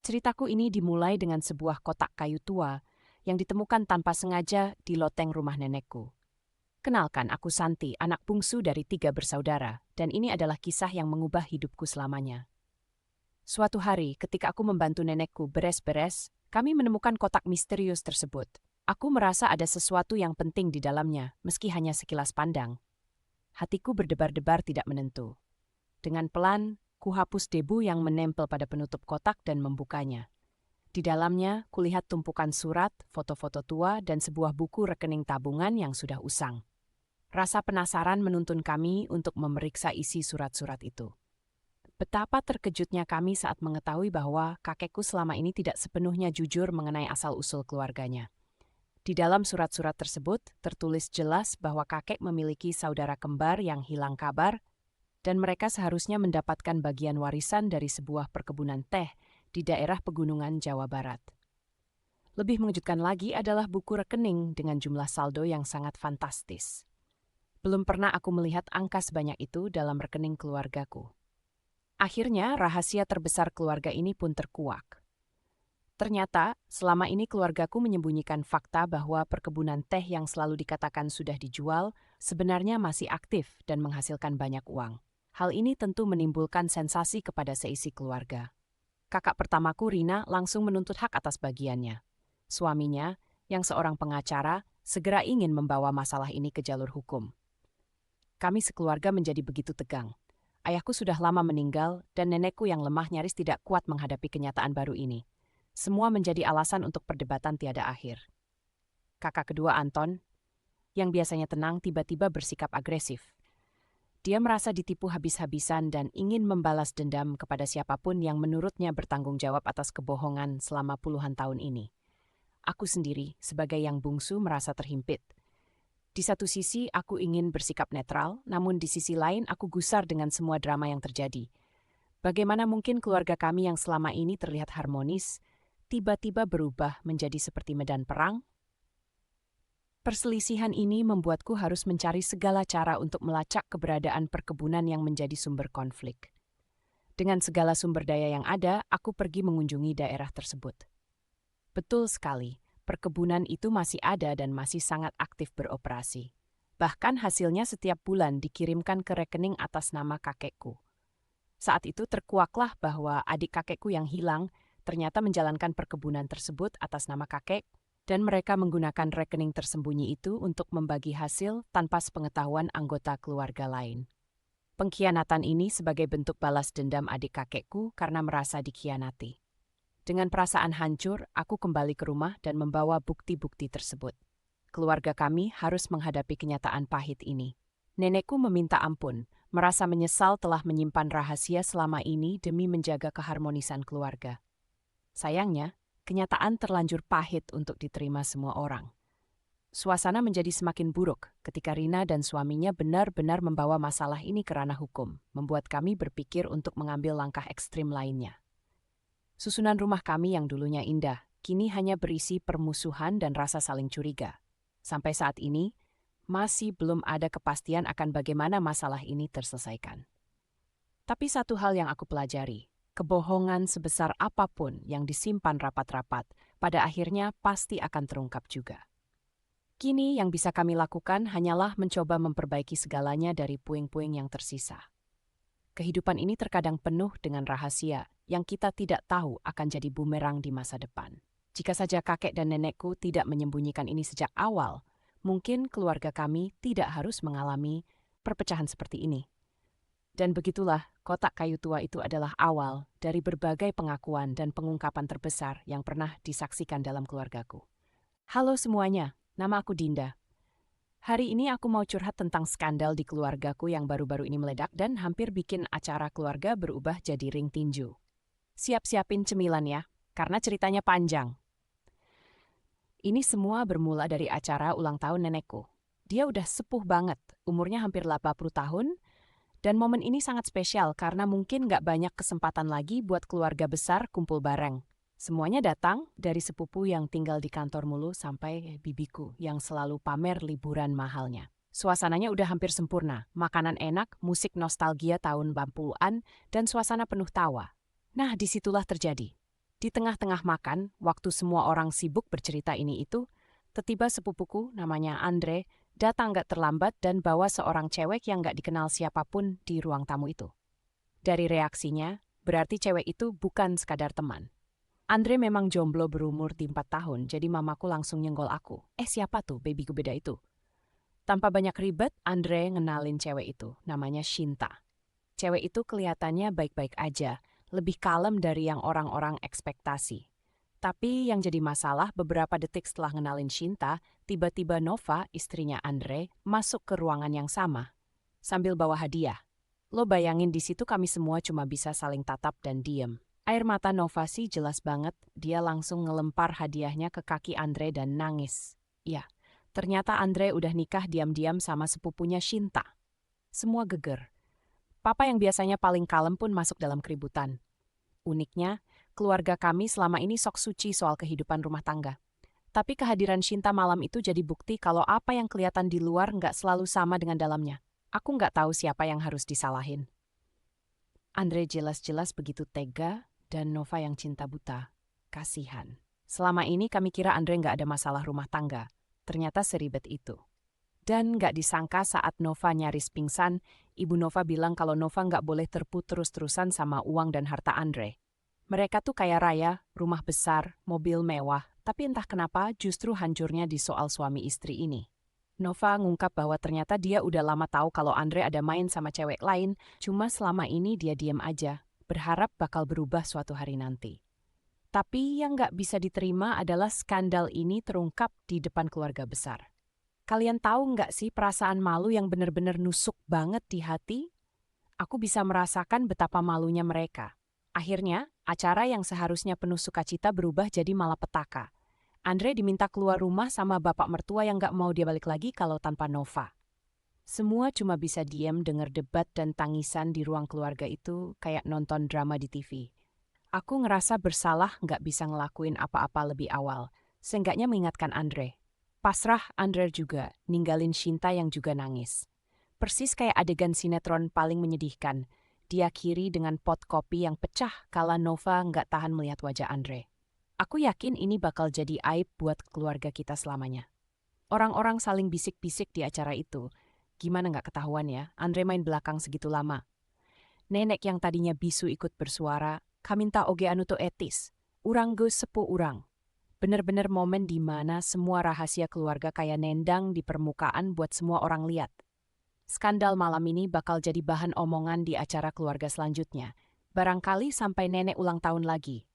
Ceritaku ini dimulai dengan sebuah kotak kayu tua yang ditemukan tanpa sengaja di loteng rumah nenekku. Kenalkan, aku Santi, anak bungsu dari 3 bersaudara, dan ini adalah kisah yang mengubah hidupku selamanya. Suatu hari, ketika aku membantu nenekku beres-beres, kami menemukan kotak misterius tersebut. Aku merasa ada sesuatu yang penting di dalamnya, meski hanya sekilas pandang. Hatiku berdebar-debar tidak menentu. Dengan pelan, kuhapus debu yang menempel pada penutup kotak dan membukanya. Di dalamnya, kulihat tumpukan surat, foto-foto tua, dan sebuah buku rekening tabungan yang sudah usang. Rasa penasaran menuntun kami untuk memeriksa isi surat-surat itu. Betapa terkejutnya kami saat mengetahui bahwa kakekku selama ini tidak sepenuhnya jujur mengenai asal-usul keluarganya. Di dalam surat-surat tersebut, tertulis jelas bahwa kakek memiliki saudara kembar yang hilang kabar, dan mereka seharusnya mendapatkan bagian warisan dari sebuah perkebunan teh di daerah pegunungan Jawa Barat. Lebih mengejutkan lagi adalah buku rekening dengan jumlah saldo yang sangat fantastis. Belum pernah aku melihat angka sebanyak itu dalam rekening keluargaku. Akhirnya, rahasia terbesar keluarga ini pun terkuak. Ternyata, selama ini keluargaku menyembunyikan fakta bahwa perkebunan teh yang selalu dikatakan sudah dijual sebenarnya masih aktif dan menghasilkan banyak uang. Hal ini tentu menimbulkan sensasi kepada seisi keluarga. Kakak pertamaku, Rina, langsung menuntut hak atas bagiannya. Suaminya, yang seorang pengacara, segera ingin membawa masalah ini ke jalur hukum. Kami sekeluarga menjadi begitu tegang. Ayahku sudah lama meninggal dan nenekku yang lemah nyaris tidak kuat menghadapi kenyataan baru ini. Semua menjadi alasan untuk perdebatan tiada akhir. Kakak kedua, Anton, yang biasanya tenang, tiba-tiba bersikap agresif. Dia merasa ditipu habis-habisan dan ingin membalas dendam kepada siapapun yang menurutnya bertanggung jawab atas kebohongan selama puluhan tahun ini. Aku sendiri, sebagai yang bungsu, merasa terhimpit. Di satu sisi, aku ingin bersikap netral, namun di sisi lain aku gusar dengan semua drama yang terjadi. Bagaimana mungkin keluarga kami yang selama ini terlihat harmonis, tiba-tiba berubah menjadi seperti medan perang? Perselisihan ini membuatku harus mencari segala cara untuk melacak keberadaan perkebunan yang menjadi sumber konflik. Dengan segala sumber daya yang ada, aku pergi mengunjungi daerah tersebut. Betul sekali. Perkebunan itu masih ada dan masih sangat aktif beroperasi. Bahkan hasilnya setiap bulan dikirimkan ke rekening atas nama kakekku. Saat itu terkuaklah bahwa adik kakekku yang hilang ternyata menjalankan perkebunan tersebut atas nama kakek, dan mereka menggunakan rekening tersembunyi itu untuk membagi hasil tanpa sepengetahuan anggota keluarga lain. Pengkhianatan ini sebagai bentuk balas dendam adik kakekku karena merasa dikhianati. Dengan perasaan hancur, aku kembali ke rumah dan membawa bukti-bukti tersebut. Keluarga kami harus menghadapi kenyataan pahit ini. Nenekku meminta ampun, merasa menyesal telah menyimpan rahasia selama ini demi menjaga keharmonisan keluarga. Sayangnya, kenyataan terlanjur pahit untuk diterima semua orang. Suasana menjadi semakin buruk ketika Rina dan suaminya benar-benar membawa masalah ini ke ranah hukum, membuat kami berpikir untuk mengambil langkah ekstrim lainnya. Susunan rumah kami yang dulunya indah, kini hanya berisi permusuhan dan rasa saling curiga. Sampai saat ini, masih belum ada kepastian akan bagaimana masalah ini terselesaikan. Tapi satu hal yang aku pelajari, kebohongan sebesar apapun yang disimpan rapat-rapat, pada akhirnya pasti akan terungkap juga. Kini yang bisa kami lakukan hanyalah mencoba memperbaiki segalanya dari puing-puing yang tersisa. Kehidupan ini terkadang penuh dengan rahasia yang kita tidak tahu akan jadi bumerang di masa depan. Jika saja kakek dan nenekku tidak menyembunyikan ini sejak awal, mungkin keluarga kami tidak harus mengalami perpecahan seperti ini. Dan begitulah, kotak kayu tua itu adalah awal dari berbagai pengakuan dan pengungkapan terbesar yang pernah disaksikan dalam keluargaku. Halo semuanya, nama aku Dinda. Hari ini aku mau curhat tentang skandal di keluargaku yang baru-baru ini meledak dan hampir bikin acara keluarga berubah jadi ring tinju. Siap-siapin cemilan ya, karena ceritanya panjang. Ini semua bermula dari acara ulang tahun nenekku. Dia udah sepuh banget, umurnya hampir 80 tahun, dan momen ini sangat spesial karena mungkin gak banyak kesempatan lagi buat keluarga besar kumpul bareng. Semuanya datang dari sepupu yang tinggal di kantor mulu sampai bibiku yang selalu pamer liburan mahalnya. Suasananya udah hampir sempurna, makanan enak, musik nostalgia tahun 80-an, dan suasana penuh tawa. Nah, disitulah terjadi. Di tengah-tengah makan, waktu semua orang sibuk bercerita ini itu, tiba-tiba sepupuku namanya Andre datang gak terlambat dan bawa seorang cewek yang gak dikenal siapapun di ruang tamu itu. Dari reaksinya, berarti cewek itu bukan sekadar teman. Andre memang jomblo berumur di 4 tahun, jadi mamaku langsung nyenggol aku. Siapa tuh baby beda itu? Tanpa banyak ribet, Andre ngenalin cewek itu, namanya Shinta. Cewek itu kelihatannya baik-baik aja, lebih kalem dari yang orang-orang ekspektasi. Tapi yang jadi masalah beberapa detik setelah ngenalin Shinta, tiba-tiba Nova, istrinya Andre, masuk ke ruangan yang sama. Sambil bawa hadiah. Lo bayangin di situ kami semua cuma bisa saling tatap dan diem. Air mata Nova sih jelas banget, dia langsung ngelempar hadiahnya ke kaki Andre dan nangis. Ya, ternyata Andre udah nikah diam-diam sama sepupunya Shinta. Semua geger. Papa yang biasanya paling kalem pun masuk dalam keributan. Uniknya, keluarga kami selama ini sok suci soal kehidupan rumah tangga. Tapi kehadiran Shinta malam itu jadi bukti kalau apa yang kelihatan di luar nggak selalu sama dengan dalamnya. Aku nggak tahu siapa yang harus disalahin. Andre jelas-jelas begitu tega dan Nova yang cinta buta. Kasihan. Selama ini kami kira Andre nggak ada masalah rumah tangga. Ternyata seribet itu. Dan nggak disangka saat Nova nyaris pingsan, Ibu Nova bilang kalau Nova nggak boleh terpu terus-terusan sama uang dan harta Andre. Mereka tuh kaya raya, rumah besar, mobil mewah, tapi entah kenapa justru hancurnya di soal suami istri ini. Nova ngungkap bahwa ternyata dia udah lama tahu kalau Andre ada main sama cewek lain, cuma selama ini dia diam aja, berharap bakal berubah suatu hari nanti. Tapi yang nggak bisa diterima adalah skandal ini terungkap di depan keluarga besar. Kalian tahu nggak sih perasaan malu yang benar-benar nusuk banget di hati? Aku bisa merasakan betapa malunya mereka. Akhirnya, acara yang seharusnya penuh sukacita berubah jadi malapetaka. Andre diminta keluar rumah sama bapak mertua yang nggak mau dia balik lagi kalau tanpa Nova. Semua cuma bisa diam dengar debat dan tangisan di ruang keluarga itu kayak nonton drama di TV. Aku ngerasa bersalah nggak bisa ngelakuin apa-apa lebih awal. Seenggaknya mengingatkan Andre. Pasrah Andre juga, ninggalin Shinta yang juga nangis. Persis kayak adegan sinetron paling menyedihkan. Diakhiri dengan pot kopi yang pecah kala Nova nggak tahan melihat wajah Andre. Aku yakin ini bakal jadi aib buat keluarga kita selamanya. Orang-orang saling bisik-bisik di acara itu. Gimana nggak ketahuan ya, Andre main belakang segitu lama. Nenek yang tadinya bisu ikut bersuara, kaminta oge anu to etis. Urang geus sepuh urang. Bener-bener momen di mana semua rahasia keluarga kayak nendang di permukaan buat semua orang lihat. Skandal malam ini bakal jadi bahan omongan di acara keluarga selanjutnya. Barangkali sampai nenek ulang tahun lagi.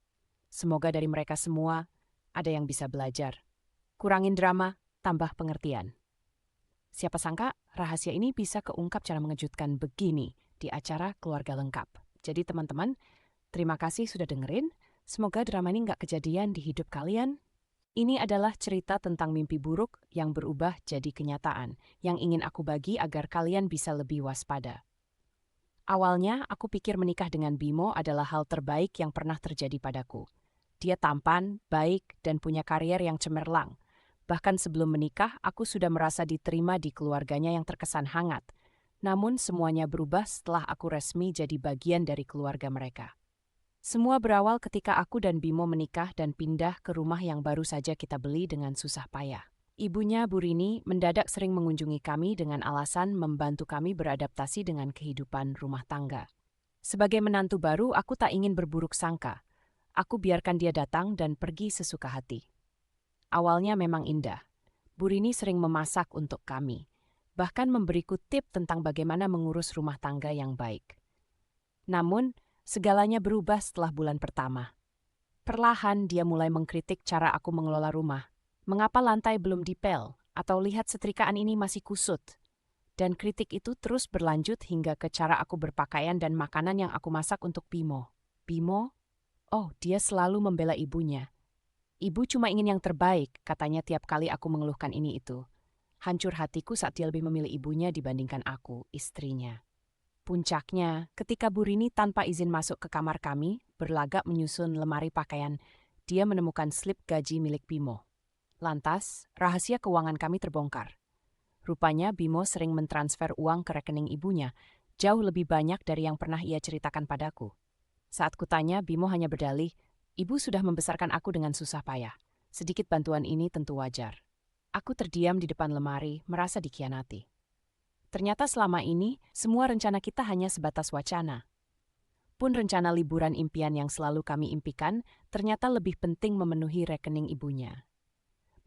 Semoga dari mereka semua ada yang bisa belajar. Kurangin drama, tambah pengertian. Siapa sangka rahasia ini bisa keungkap cara mengejutkan begini di acara keluarga lengkap. Jadi teman-teman, terima kasih sudah dengerin. Semoga drama ini nggak kejadian di hidup kalian. Ini adalah cerita tentang mimpi buruk yang berubah jadi kenyataan, yang ingin aku bagi agar kalian bisa lebih waspada. Awalnya, aku pikir menikah dengan Bimo adalah hal terbaik yang pernah terjadi padaku. Dia tampan, baik, dan punya karier yang cemerlang. Bahkan sebelum menikah, aku sudah merasa diterima di keluarganya yang terkesan hangat. Namun semuanya berubah setelah aku resmi jadi bagian dari keluarga mereka. Semua berawal ketika aku dan Bimo menikah dan pindah ke rumah yang baru saja kita beli dengan susah payah. Ibunya, Bu Rini, mendadak sering mengunjungi kami dengan alasan membantu kami beradaptasi dengan kehidupan rumah tangga. Sebagai menantu baru, aku tak ingin berburuk sangka. Aku biarkan dia datang dan pergi sesuka hati. Awalnya memang indah. Bu Rini sering memasak untuk kami, bahkan memberiku tip tentang bagaimana mengurus rumah tangga yang baik. Namun, segalanya berubah setelah bulan pertama. Perlahan dia mulai mengkritik cara aku mengelola rumah. Mengapa lantai belum dipel, atau lihat setrikaan ini masih kusut. Dan kritik itu terus berlanjut hingga ke cara aku berpakaian dan makanan yang aku masak untuk Bimo. Bimo? Oh, dia selalu membela ibunya. Ibu cuma ingin yang terbaik, katanya tiap kali aku mengeluhkan ini itu. Hancur hatiku saat dia lebih memilih ibunya dibandingkan aku, istrinya. Puncaknya, ketika Bu Rini tanpa izin masuk ke kamar kami, berlagak menyusun lemari pakaian, dia menemukan slip gaji milik Bimo. Lantas, rahasia keuangan kami terbongkar. Rupanya Bimo sering mentransfer uang ke rekening ibunya, jauh lebih banyak dari yang pernah ia ceritakan padaku. Saat kutanya, Bimo hanya berdalih, Ibu sudah membesarkan aku dengan susah payah. Sedikit bantuan ini tentu wajar. Aku terdiam di depan lemari, merasa dikhianati. Ternyata selama ini, semua rencana kita hanya sebatas wacana. Pun rencana liburan impian yang selalu kami impikan, ternyata lebih penting memenuhi rekening ibunya.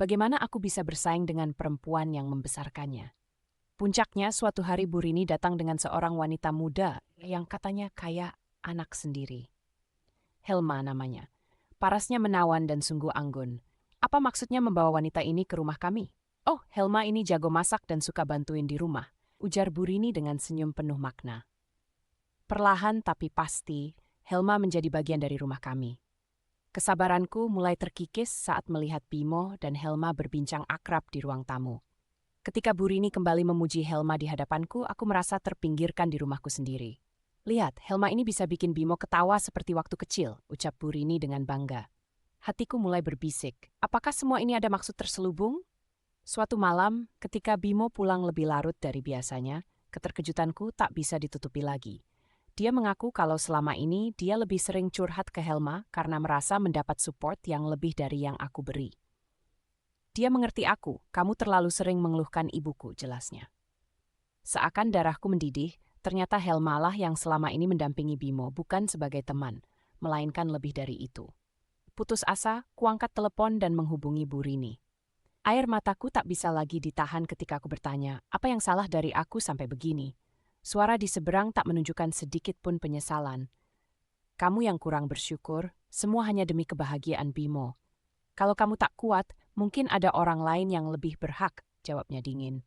Bagaimana aku bisa bersaing dengan perempuan yang membesarkannya? Puncaknya, suatu hari Bu Rini datang dengan seorang wanita muda yang katanya kayak anak sendiri. Helma namanya. Parasnya menawan dan sungguh anggun. Apa maksudnya membawa wanita ini ke rumah kami? Oh, Helma ini jago masak dan suka bantuin di rumah, ujar Bu Rini dengan senyum penuh makna. Perlahan tapi pasti, Helma menjadi bagian dari rumah kami. Kesabaranku mulai terkikis saat melihat Bimo dan Helma berbincang akrab di ruang tamu. Ketika Bu Rini kembali memuji Helma di hadapanku, aku merasa terpinggirkan di rumahku sendiri. Lihat, Helma ini bisa bikin Bimo ketawa seperti waktu kecil, ucap Bu Rini dengan bangga. Hatiku mulai berbisik, apakah semua ini ada maksud terselubung? Suatu malam, ketika Bimo pulang lebih larut dari biasanya, keterkejutanku tak bisa ditutupi lagi. Dia mengaku kalau selama ini dia lebih sering curhat ke Helma karena merasa mendapat support yang lebih dari yang aku beri. Dia mengerti aku, kamu terlalu sering mengeluhkan ibuku, jelasnya. Seakan darahku mendidih, ternyata Helma lah yang selama ini mendampingi Bimo bukan sebagai teman, melainkan lebih dari itu. Putus asa, kuangkat telepon dan menghubungi Bu Rini. Air mataku tak bisa lagi ditahan ketika aku bertanya, apa yang salah dari aku sampai begini? Suara di seberang tak menunjukkan sedikit pun penyesalan. Kamu yang kurang bersyukur, semua hanya demi kebahagiaan Bimo. Kalau kamu tak kuat, mungkin ada orang lain yang lebih berhak, jawabnya dingin.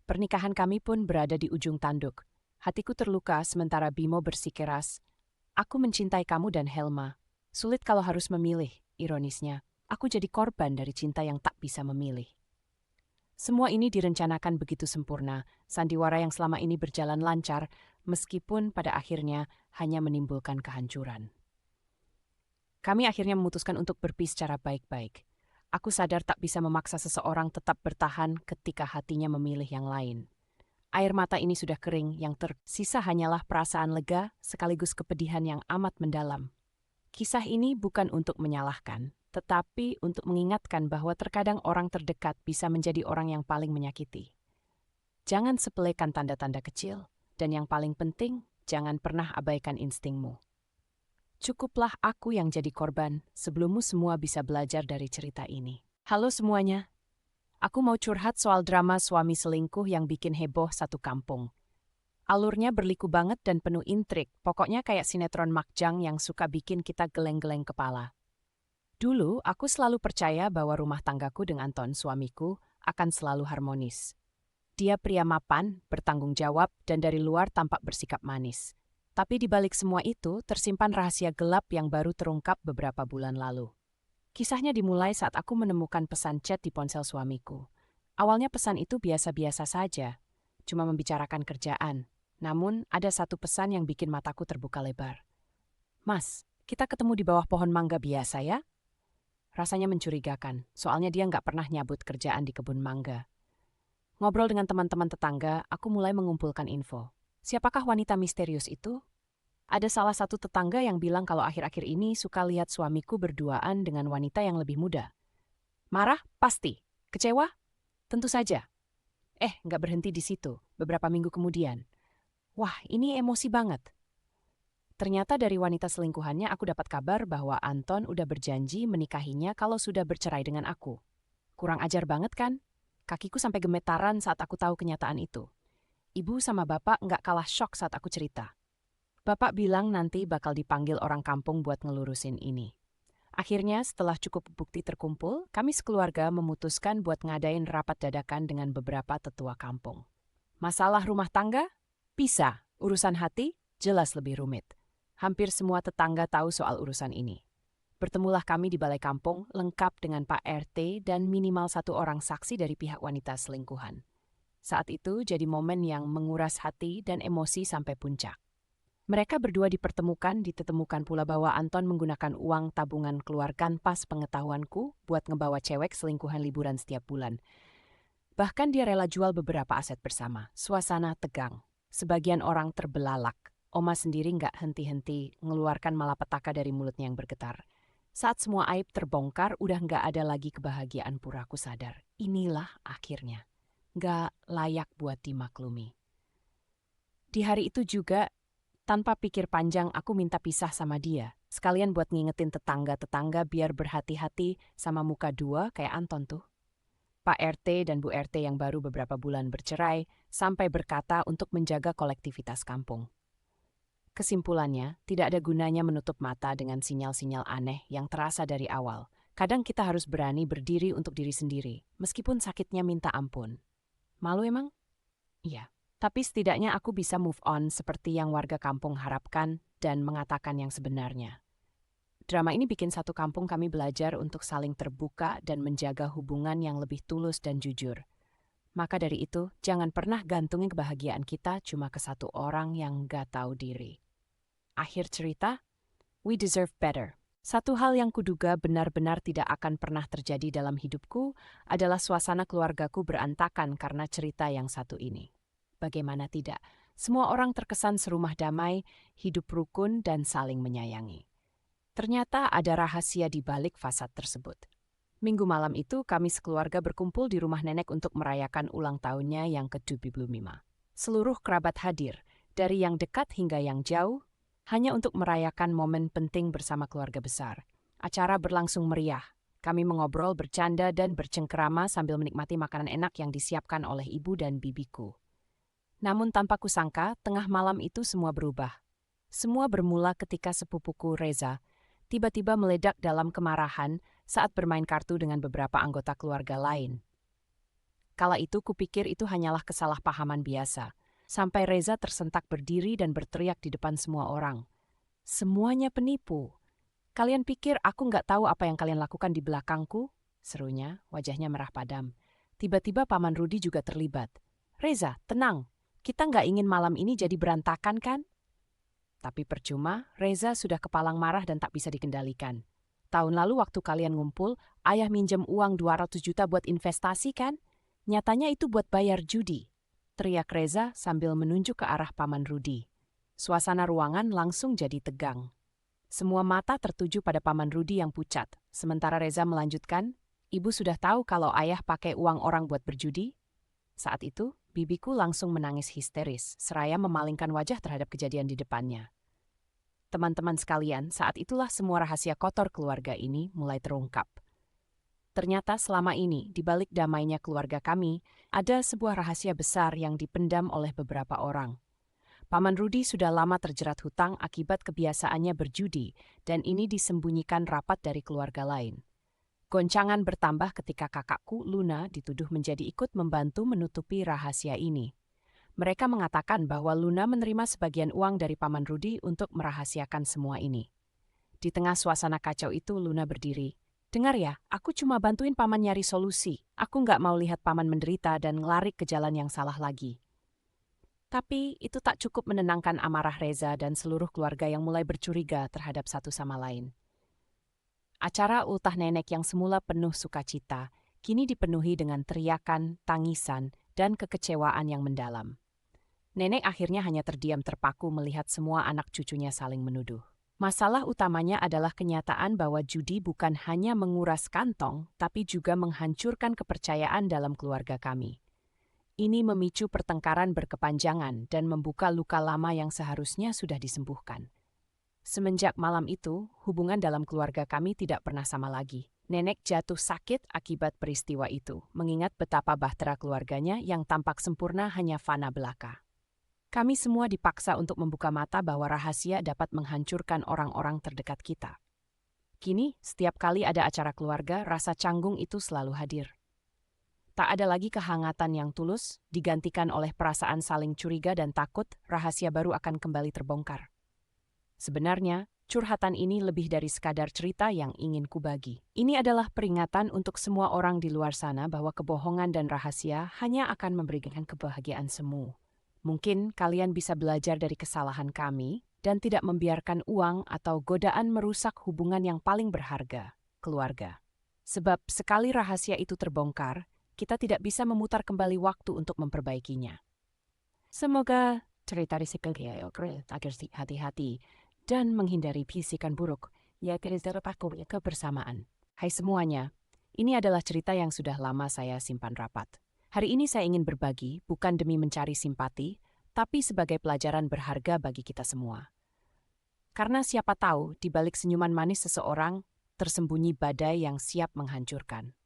Pernikahan kami pun berada di ujung tanduk. Hatiku terluka sementara Bimo bersikeras. Aku mencintai kamu dan Helma. Sulit kalau harus memilih, ironisnya. Aku jadi korban dari cinta yang tak bisa memilih. Semua ini direncanakan begitu sempurna, sandiwara yang selama ini berjalan lancar, meskipun pada akhirnya hanya menimbulkan kehancuran. Kami akhirnya memutuskan untuk berpisah secara baik-baik. Aku sadar tak bisa memaksa seseorang tetap bertahan ketika hatinya memilih yang lain. Air mata ini sudah kering, yang tersisa hanyalah perasaan lega sekaligus kepedihan yang amat mendalam. Kisah ini bukan untuk menyalahkan, tetapi untuk mengingatkan bahwa terkadang orang terdekat bisa menjadi orang yang paling menyakiti. Jangan sepelekan tanda-tanda kecil, dan yang paling penting, jangan pernah abaikan instingmu. Cukuplah aku yang jadi korban, sebelummu semua bisa belajar dari cerita ini. Halo semuanya. Aku mau curhat soal drama suami selingkuh yang bikin heboh satu kampung. Alurnya berliku banget dan penuh intrik, pokoknya kayak sinetron makjang yang suka bikin kita geleng-geleng kepala. Dulu, aku selalu percaya bahwa rumah tanggaku dengan Anton suamiku akan selalu harmonis. Dia pria mapan, bertanggung jawab, dan dari luar tampak bersikap manis. Tapi di balik semua itu, tersimpan rahasia gelap yang baru terungkap beberapa bulan lalu. Kisahnya dimulai saat aku menemukan pesan chat di ponsel suamiku. Awalnya pesan itu biasa-biasa saja, cuma membicarakan kerjaan. Namun, ada satu pesan yang bikin mataku terbuka lebar. Mas, kita ketemu di bawah pohon mangga biasa ya? Rasanya mencurigakan, soalnya dia nggak pernah nyabut kerjaan di kebun mangga. Ngobrol dengan teman-teman tetangga, aku mulai mengumpulkan info. Siapakah wanita misterius itu? Ada salah satu tetangga yang bilang kalau akhir-akhir ini suka lihat suamiku berduaan dengan wanita yang lebih muda. Marah? Pasti. Kecewa? Tentu saja. Nggak berhenti di situ. Beberapa minggu kemudian. Wah, ini emosi banget. Ternyata dari wanita selingkuhannya aku dapat kabar bahwa Anton udah berjanji menikahinya kalau sudah bercerai dengan aku. Kurang ajar banget kan? Kakiku sampai gemetaran saat aku tahu kenyataan itu. Ibu sama bapak nggak kalah shock saat aku cerita. Bapak bilang nanti bakal dipanggil orang kampung buat ngelurusin ini. Akhirnya setelah cukup bukti terkumpul, kami sekeluarga memutuskan buat ngadain rapat dadakan dengan beberapa tetua kampung. Masalah rumah tangga? Bisa. Urusan hati? Jelas lebih rumit. Hampir semua tetangga tahu soal urusan ini. Bertemulah kami di balai kampung, lengkap dengan Pak RT dan minimal satu orang saksi dari pihak wanita selingkuhan. Saat itu jadi momen yang menguras hati dan emosi sampai puncak. Mereka berdua ditemukan pula bahwa Anton menggunakan uang tabungan keluarga pas pengetahuanku buat ngebawa cewek selingkuhan liburan setiap bulan. Bahkan dia rela jual beberapa aset bersama. Suasana tegang. Sebagian orang terbelalak. Oma sendiri nggak henti-henti ngeluarkan malapetaka dari mulutnya yang bergetar. Saat semua aib terbongkar, udah nggak ada lagi kebahagiaan pura. Aku sadar, inilah akhirnya. Nggak layak buat dimaklumi. Di hari itu juga, tanpa pikir panjang, aku minta pisah sama dia. Sekalian buat ngingetin tetangga-tetangga biar berhati-hati sama muka dua kayak Anton tuh. Pak RT dan Bu RT yang baru beberapa bulan bercerai sampai berkata untuk menjaga kolektivitas kampung. Kesimpulannya, tidak ada gunanya menutup mata dengan sinyal-sinyal aneh yang terasa dari awal. Kadang kita harus berani berdiri untuk diri sendiri, meskipun sakitnya minta ampun. Malu emang? Iya. Tapi setidaknya aku bisa move on seperti yang warga kampung harapkan dan mengatakan yang sebenarnya. Drama ini bikin satu kampung kami belajar untuk saling terbuka dan menjaga hubungan yang lebih tulus dan jujur. Maka dari itu, jangan pernah gantungin kebahagiaan kita cuma ke satu orang yang gak tahu diri. Akhir cerita, we deserve better. Satu hal yang kuduga benar-benar tidak akan pernah terjadi dalam hidupku adalah suasana keluargaku berantakan karena cerita yang satu ini. Bagaimana tidak, semua orang terkesan serumah damai, hidup rukun dan saling menyayangi. Ternyata ada rahasia di balik fasad tersebut. Minggu malam itu kami sekeluarga berkumpul di rumah nenek untuk merayakan ulang tahunnya yang ke-75. Seluruh kerabat hadir, dari yang dekat hingga yang jauh, hanya untuk merayakan momen penting bersama keluarga besar. Acara berlangsung meriah. Kami mengobrol, bercanda, dan bercengkerama sambil menikmati makanan enak yang disiapkan oleh ibu dan bibiku. Namun tanpa kusangka, tengah malam itu semua berubah. Semua bermula ketika sepupuku Reza tiba-tiba meledak dalam kemarahan saat bermain kartu dengan beberapa anggota keluarga lain. Kala itu kupikir itu hanyalah kesalahpahaman biasa, sampai Reza tersentak berdiri dan berteriak di depan semua orang. Semuanya penipu. Kalian pikir aku nggak tahu apa yang kalian lakukan di belakangku? Serunya, wajahnya merah padam. Tiba-tiba Paman Rudi juga terlibat. Reza, tenang. Kita nggak ingin malam ini jadi berantakan kan? Tapi percuma, Reza sudah kepalang marah dan tak bisa dikendalikan. Tahun lalu waktu kalian ngumpul, ayah minjem uang 200 juta buat investasi kan? Nyatanya itu buat bayar judi. Teriak Reza sambil menunjuk ke arah Paman Rudi. Suasana ruangan langsung jadi tegang. Semua mata tertuju pada Paman Rudi yang pucat. Sementara Reza melanjutkan, ibu sudah tahu kalau ayah pakai uang orang buat berjudi? Saat itu, bibiku langsung menangis histeris, seraya memalingkan wajah terhadap kejadian di depannya. Teman-teman sekalian, saat itulah semua rahasia kotor keluarga ini mulai terungkap. Ternyata selama ini, di balik damainya keluarga kami, ada sebuah rahasia besar yang dipendam oleh beberapa orang. Paman Rudi sudah lama terjerat hutang akibat kebiasaannya berjudi, dan ini disembunyikan rapat dari keluarga lain. Goncangan bertambah ketika kakakku, Luna, dituduh menjadi ikut membantu menutupi rahasia ini. Mereka mengatakan bahwa Luna menerima sebagian uang dari Paman Rudi untuk merahasiakan semua ini. Di tengah suasana kacau itu, Luna berdiri. Dengar ya, aku cuma bantuin Paman nyari solusi. Aku nggak mau lihat Paman menderita dan ngelarik ke jalan yang salah lagi. Tapi itu tak cukup menenangkan amarah Reza dan seluruh keluarga yang mulai bercuriga terhadap satu sama lain. Acara ultah nenek yang semula penuh sukacita, kini dipenuhi dengan teriakan, tangisan, dan kekecewaan yang mendalam. Nenek akhirnya hanya terdiam terpaku melihat semua anak cucunya saling menuduh. Masalah utamanya adalah kenyataan bahwa judi bukan hanya menguras kantong, tapi juga menghancurkan kepercayaan dalam keluarga kami. Ini memicu pertengkaran berkepanjangan dan membuka luka lama yang seharusnya sudah disembuhkan. Semenjak malam itu, hubungan dalam keluarga kami tidak pernah sama lagi. Nenek jatuh sakit akibat peristiwa itu, mengingat betapa bahtera keluarganya yang tampak sempurna hanya fana belaka. Kami semua dipaksa untuk membuka mata bahwa rahasia dapat menghancurkan orang-orang terdekat kita. Kini, setiap kali ada acara keluarga, rasa canggung itu selalu hadir. Tak ada lagi kehangatan yang tulus, digantikan oleh perasaan saling curiga dan takut rahasia baru akan kembali terbongkar. Sebenarnya, curhatan ini lebih dari sekadar cerita yang ingin kubagi. Ini adalah peringatan untuk semua orang di luar sana bahwa kebohongan dan rahasia hanya akan memberikan kebahagiaan semu. Mungkin kalian bisa belajar dari kesalahan kami dan tidak membiarkan uang atau godaan merusak hubungan yang paling berharga, keluarga. Sebab sekali rahasia itu terbongkar, kita tidak bisa memutar kembali waktu untuk memperbaikinya. Semoga cerita recycle agar hati-hati dan menghindari bisikan buruk Ya, kebersamaan. Hai semuanya, ini adalah cerita yang sudah lama saya simpan rapat. Hari ini saya ingin berbagi, bukan demi mencari simpati, tapi sebagai pelajaran berharga bagi kita semua. Karena siapa tahu, di balik senyuman manis seseorang, tersembunyi badai yang siap menghancurkan.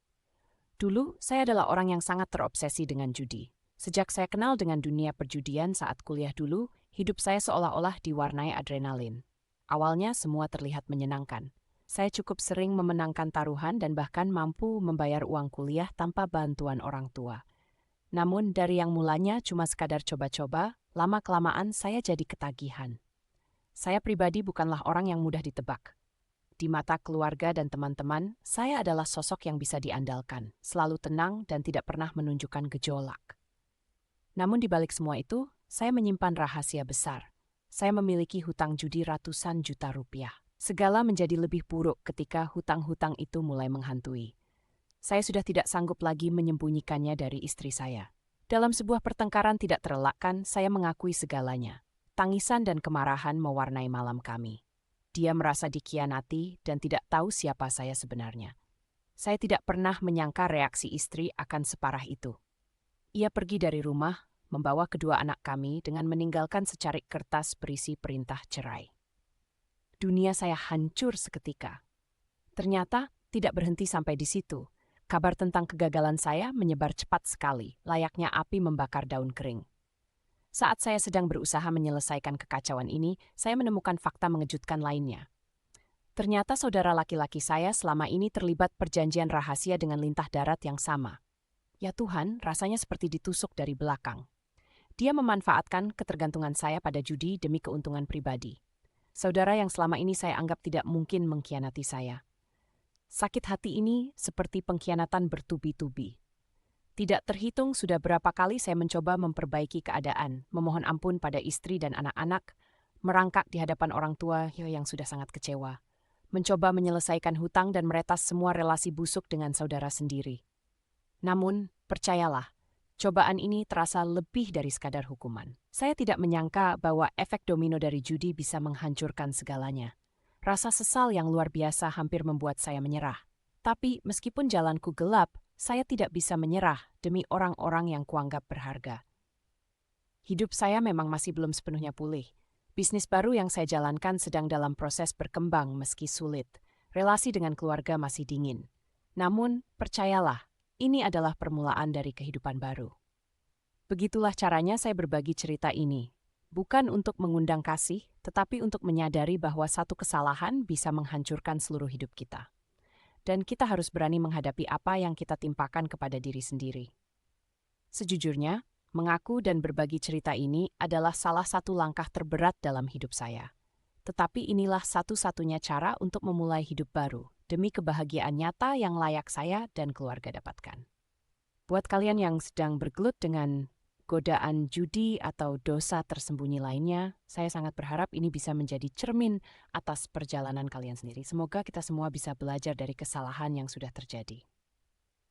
Dulu, saya adalah orang yang sangat terobsesi dengan judi. Sejak saya kenal dengan dunia perjudian saat kuliah dulu, hidup saya seolah-olah diwarnai adrenalin. Awalnya semua terlihat menyenangkan. Saya cukup sering memenangkan taruhan dan bahkan mampu membayar uang kuliah tanpa bantuan orang tua. Namun dari yang mulanya cuma sekadar coba-coba, lama-kelamaan saya jadi ketagihan. Saya pribadi bukanlah orang yang mudah ditebak. Di mata keluarga dan teman-teman, saya adalah sosok yang bisa diandalkan, selalu tenang dan tidak pernah menunjukkan gejolak. Namun di balik semua itu, saya menyimpan rahasia besar. Saya memiliki hutang judi ratusan juta rupiah. Segala menjadi lebih buruk ketika hutang-hutang itu mulai menghantui. Saya sudah tidak sanggup lagi menyembunyikannya dari istri saya. Dalam sebuah pertengkaran tidak terelakkan, saya mengakui segalanya. Tangisan dan kemarahan mewarnai malam kami. Dia merasa dikhianati dan tidak tahu siapa saya sebenarnya. Saya tidak pernah menyangka reaksi istri akan separah itu. Ia pergi dari rumah, membawa kedua anak kami dengan meninggalkan secarik kertas berisi perintah cerai. Dunia saya hancur seketika. Ternyata tidak berhenti sampai di situ. Kabar tentang kegagalan saya menyebar cepat sekali, layaknya api membakar daun kering. Saat saya sedang berusaha menyelesaikan kekacauan ini, saya menemukan fakta mengejutkan lainnya. Ternyata saudara laki-laki saya selama ini terlibat perjanjian rahasia dengan lintah darat yang sama. Ya Tuhan, rasanya seperti ditusuk dari belakang. Dia memanfaatkan ketergantungan saya pada judi demi keuntungan pribadi. Saudara yang selama ini saya anggap tidak mungkin mengkhianati saya. Sakit hati ini seperti pengkhianatan bertubi-tubi. Tidak terhitung sudah berapa kali saya mencoba memperbaiki keadaan, memohon ampun pada istri dan anak-anak, merangkak di hadapan orang tua yang sudah sangat kecewa, mencoba menyelesaikan hutang dan meretas semua relasi busuk dengan saudara sendiri. Namun, percayalah, cobaan ini terasa lebih dari sekadar hukuman. Saya tidak menyangka bahwa efek domino dari judi bisa menghancurkan segalanya. Rasa sesal yang luar biasa hampir membuat saya menyerah. Tapi meskipun jalanku gelap, saya tidak bisa menyerah demi orang-orang yang kuanggap berharga. Hidup saya memang masih belum sepenuhnya pulih. Bisnis baru yang saya jalankan sedang dalam proses berkembang meski sulit. Relasi dengan keluarga masih dingin. Namun, percayalah, ini adalah permulaan dari kehidupan baru. Begitulah caranya saya berbagi cerita ini. Bukan untuk mengundang kasih, tetapi untuk menyadari bahwa satu kesalahan bisa menghancurkan seluruh hidup kita. Dan kita harus berani menghadapi apa yang kita timpakan kepada diri sendiri. Sejujurnya, mengaku dan berbagi cerita ini adalah salah satu langkah terberat dalam hidup saya. Tetapi inilah satu-satunya cara untuk memulai hidup baru, demi kebahagiaan nyata yang layak saya dan keluarga dapatkan. Buat kalian yang sedang bergelut dengan godaan judi atau dosa tersembunyi lainnya, saya sangat berharap ini bisa menjadi cermin atas perjalanan kalian sendiri. Semoga kita semua bisa belajar dari kesalahan yang sudah terjadi.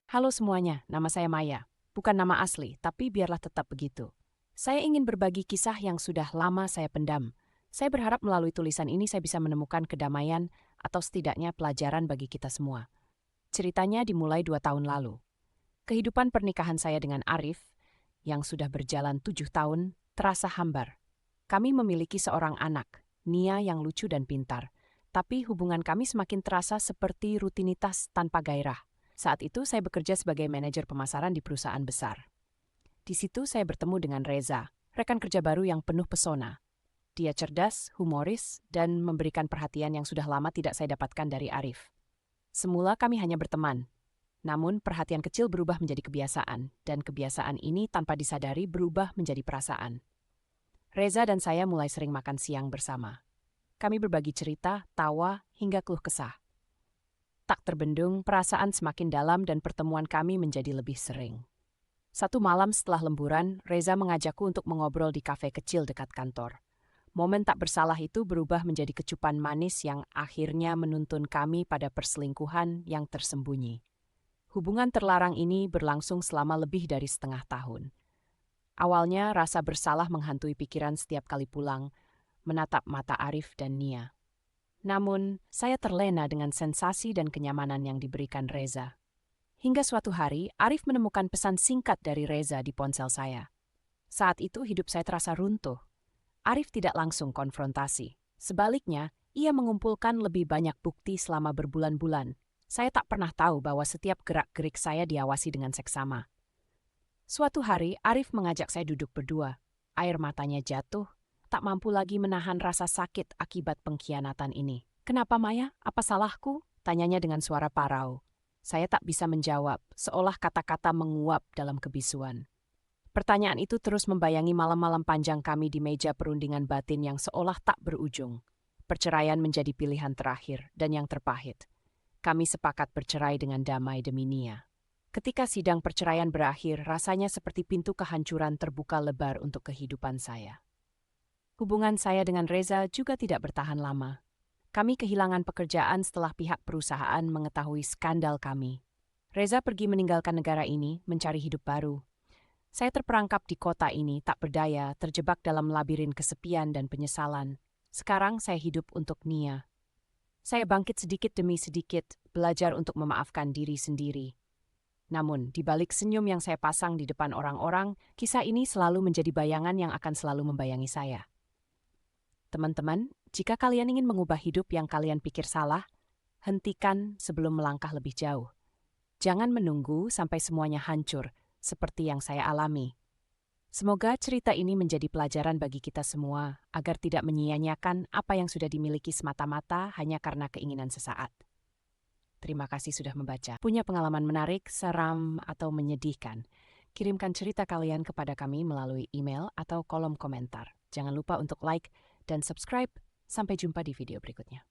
Halo semuanya, nama saya Maya. Bukan nama asli, tapi biarlah tetap begitu. Saya ingin berbagi kisah yang sudah lama saya pendam. Saya berharap melalui tulisan ini saya bisa menemukan kedamaian atau setidaknya pelajaran bagi kita semua. Ceritanya dimulai 2 tahun lalu. Kehidupan pernikahan saya dengan Arif, yang sudah berjalan 7 tahun, terasa hambar. Kami memiliki seorang anak, Nia yang lucu dan pintar. Tapi hubungan kami semakin terasa seperti rutinitas tanpa gairah. Saat itu saya bekerja sebagai manajer pemasaran di perusahaan besar. Di situ saya bertemu dengan Reza, rekan kerja baru yang penuh pesona. Dia cerdas, humoris, dan memberikan perhatian yang sudah lama tidak saya dapatkan dari Arif. Semula kami hanya berteman. Namun perhatian kecil berubah menjadi kebiasaan, dan kebiasaan ini tanpa disadari berubah menjadi perasaan. Reza dan saya mulai sering makan siang bersama. Kami berbagi cerita, tawa, hingga keluh kesah. Tak terbendung, perasaan semakin dalam dan pertemuan kami menjadi lebih sering. Satu malam setelah lemburan, Reza mengajakku untuk mengobrol di kafe kecil dekat kantor. Momen tak bersalah itu berubah menjadi kecupan manis yang akhirnya menuntun kami pada perselingkuhan yang tersembunyi. Hubungan terlarang ini berlangsung selama lebih dari setengah tahun. Awalnya rasa bersalah menghantui pikiran setiap kali pulang, menatap mata Arif dan Nia. Namun, saya terlena dengan sensasi dan kenyamanan yang diberikan Reza. Hingga suatu hari, Arif menemukan pesan singkat dari Reza di ponsel saya. Saat itu hidup saya terasa runtuh. Arif tidak langsung konfrontasi. Sebaliknya, ia mengumpulkan lebih banyak bukti selama berbulan-bulan. Saya tak pernah tahu bahwa setiap gerak-gerik saya diawasi dengan seksama. Suatu hari, Arif mengajak saya duduk berdua. Air matanya jatuh, tak mampu lagi menahan rasa sakit akibat pengkhianatan ini. "Kenapa, Maya? Apa salahku?" tanyanya dengan suara parau. Saya tak bisa menjawab, seolah kata-kata menguap dalam kebisuan. Pertanyaan itu terus membayangi malam-malam panjang kami di meja perundingan batin yang seolah tak berujung. Perceraian menjadi pilihan terakhir dan yang terpahit. Kami sepakat bercerai dengan damai demi Nia. Ketika sidang perceraian berakhir, rasanya seperti pintu kehancuran terbuka lebar untuk kehidupan saya. Hubungan saya dengan Reza juga tidak bertahan lama. Kami kehilangan pekerjaan setelah pihak perusahaan mengetahui skandal kami. Reza pergi meninggalkan negara ini, mencari hidup baru. Saya terperangkap di kota ini, tak berdaya, terjebak dalam labirin kesepian dan penyesalan. Sekarang saya hidup untuk Nia. Saya bangkit sedikit demi sedikit, belajar untuk memaafkan diri sendiri. Namun, di balik senyum yang saya pasang di depan orang-orang, kisah ini selalu menjadi bayangan yang akan selalu membayangi saya. Teman-teman, jika kalian ingin mengubah hidup yang kalian pikir salah, hentikan sebelum melangkah lebih jauh. Jangan menunggu sampai semuanya hancur, seperti yang saya alami. Semoga cerita ini menjadi pelajaran bagi kita semua, agar tidak menyia-nyiakan apa yang sudah dimiliki semata-mata hanya karena keinginan sesaat. Terima kasih sudah membaca. Punya pengalaman menarik, seram, atau menyedihkan? Kirimkan cerita kalian kepada kami melalui email atau kolom komentar. Jangan lupa untuk like dan subscribe. Sampai jumpa di video berikutnya.